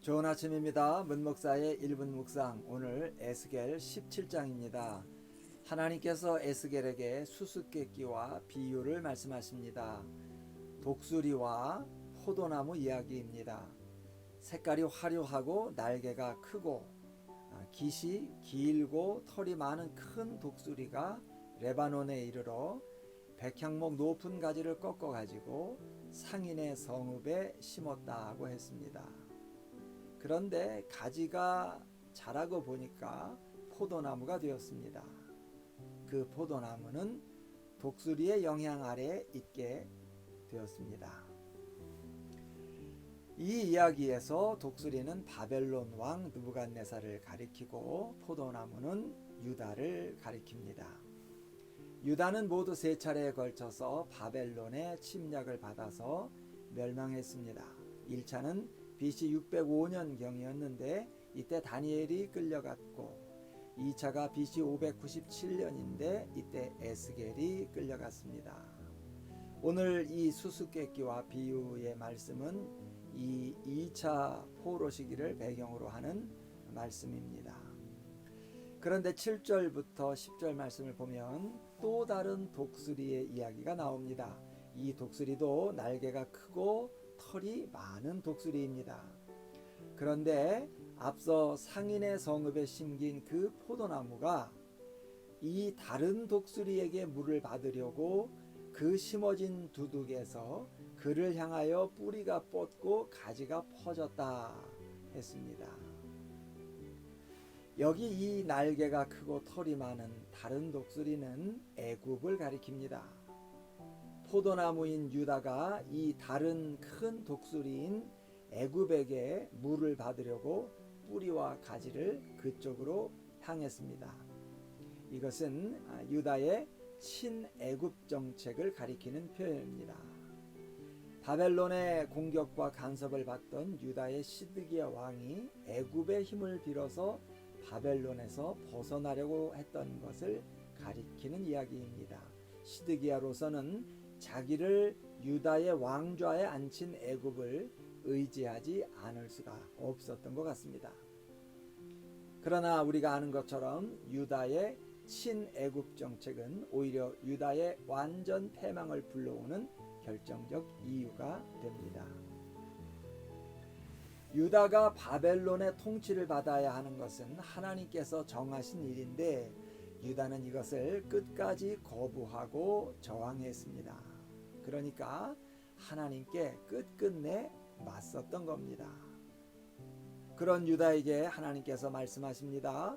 좋은 아침입니다. 문목사의 1분 묵상, 오늘 에스겔 17장입니다. 하나님께서 에스겔에게 수수께끼와 비유를 말씀하십니다. 독수리와 포도나무 이야기입니다. 색깔이 화려하고 날개가 크고 깃이 길고 털이 많은 큰 독수리가 레바논에 이르러 백향목 높은 가지를 꺾어 가지고 상인의 성읍에 심었다고 했습니다. 그런데 가지가 자라고 보니까 포도나무가 되었습니다. 그 포도나무는 독수리의 영향 아래 있게 되었습니다. 이 이야기에서 독수리는 바벨론 왕 느부갓네살을 가리키고 포도나무는 유다를 가리킵니다. 유다는 모두 세 차례에 걸쳐서 바벨론의 침략을 받아서 멸망했습니다. 1차는 BC 605년경이었는데 이때 다니엘이 끌려갔고, 2차가 BC 597년인데 이때 에스겔이 끌려갔습니다. 오늘 이 수수께끼와 비유의 말씀은 이 2차 포로 시기를 배경으로 하는 말씀입니다. 그런데 7절부터 10절 말씀을 보면 또 다른 독수리의 이야기가 나옵니다. 이 독수리도 날개가 크고 털이 많은 독수리입니다. 그런데 앞서 상인의 성읍에 심긴 그 포도나무가 이 다른 독수리에게 물을 받으려고 그 심어진 두둑에서 그를 향하여 뿌리가 뻗고 가지가 퍼졌다 했습니다. 여기 이 날개가 크고 털이 많은 다른 독수리는 애굽을 가리킵니다. 포도나무인 유다가 이 다른 큰 독수리인 애굽에게 물을 받으려고 뿌리와 가지를 그쪽으로 향했습니다. 이것은 유다의 친애굽 정책을 가리키는 표현입니다. 바벨론의 공격과 간섭을 받던 유다의 시드기야 왕이 애굽의 힘을 빌어서 바벨론에서 벗어나려고 했던 것을 가리키는 이야기입니다. 시드기야로서는 자기를 유다의 왕좌에 앉힌 애굽을 의지하지 않을 수가 없었던 것 같습니다. 그러나 우리가 아는 것처럼 유다의 친애굽 정책은 오히려 유다의 완전 패망을 불러오는 결정적 이유가 됩니다. 유다가 바벨론의 통치를 받아야 하는 것은 하나님께서 정하신 일인데 유다는 이것을 끝까지 거부하고 저항했습니다. 그러니까 하나님께 끝끝내 맞섰던 겁니다. 그런 유다에게 하나님께서 말씀하십니다.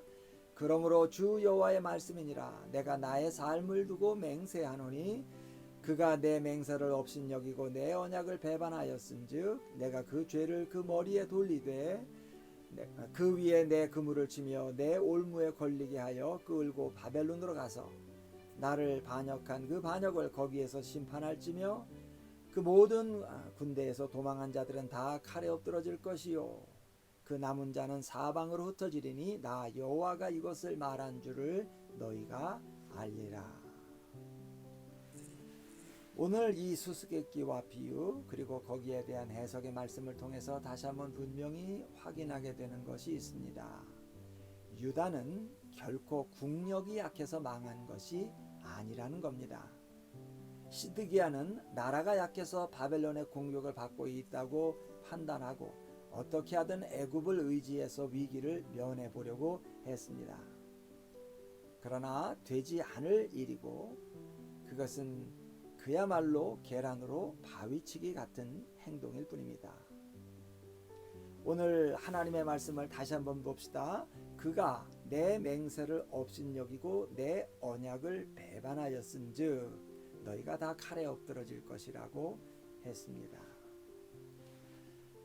그러므로 주 여호와의 말씀이니라. 내가 나의 삶을 두고 맹세하노니 그가 내 맹세를 업신여기고 내 언약을 배반하였은즉 내가 그 죄를 그 머리에 돌리되 그 위에 내 그물을 치며 내 올무에 걸리게 하여 끌고 바벨론으로 가서 나를 반역한 그 반역을 거기에서 심판할지며 그 모든 군대에서 도망한 자들은 다 칼에 엎드러질 것이요 그 남은 자는 사방으로 흩어지리니 나 여호와가 이것을 말한 줄을 너희가 알리라. 오늘 이 수수께끼와 비유 그리고 거기에 대한 해석의 말씀을 통해서 다시 한번 분명히 확인하게 되는 것이 있습니다. 유다는 결코 국력이 약해서 망한 것이 아니라는 겁니다. 시드기야는 나라가 약해서 바벨론의 공격을 받고 있다고 판단하고 어떻게 하든 애굽을 의지해서 위기를 면해 보려고 했습니다. 그러나 되지 않을 일이고 그것은 그야말로 계란으로 바위치기 같은 행동일 뿐입니다. 오늘 하나님의 말씀을 다시 한번 봅시다. 그가 내 맹세를 업신여기고 내 언약을 배반하였은즉 너희가 다 칼에 엎드러질 것이라고 했습니다.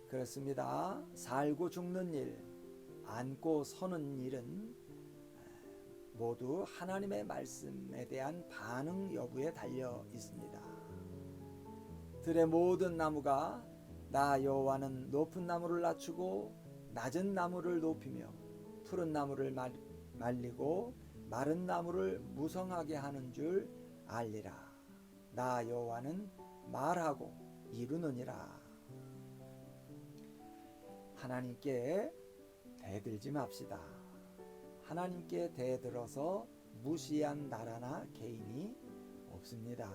그렇습니다. 살고 죽는 일, 앉고 서는 일은 모두 하나님의 말씀에 대한 반응 여부에 달려 있습니다. 들의 모든 나무가 나 여호와는 높은 나무를 낮추고 낮은 나무를 높이며 푸른 나무를 말리고 마른 나무를 무성하게 하는 줄 알리라. 나 여호와는 말하고 이루느니라. 하나님께 대들지 맙시다. 하나님께 대들어서 무시한 나라나 개인이 없습니다.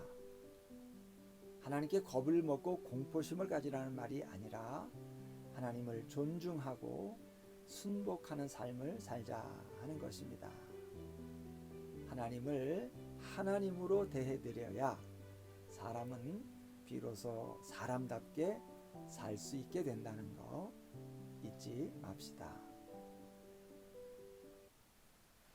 하나님께 겁을 먹고 공포심을 가지라는 말이 아니라 하나님을 존중하고 순복하는 삶을 살자 하는 것입니다. 하나님을 하나님으로 대해드려야 사람은 비로소 사람답게 살 수 있게 된다는 거 잊지 맙시다.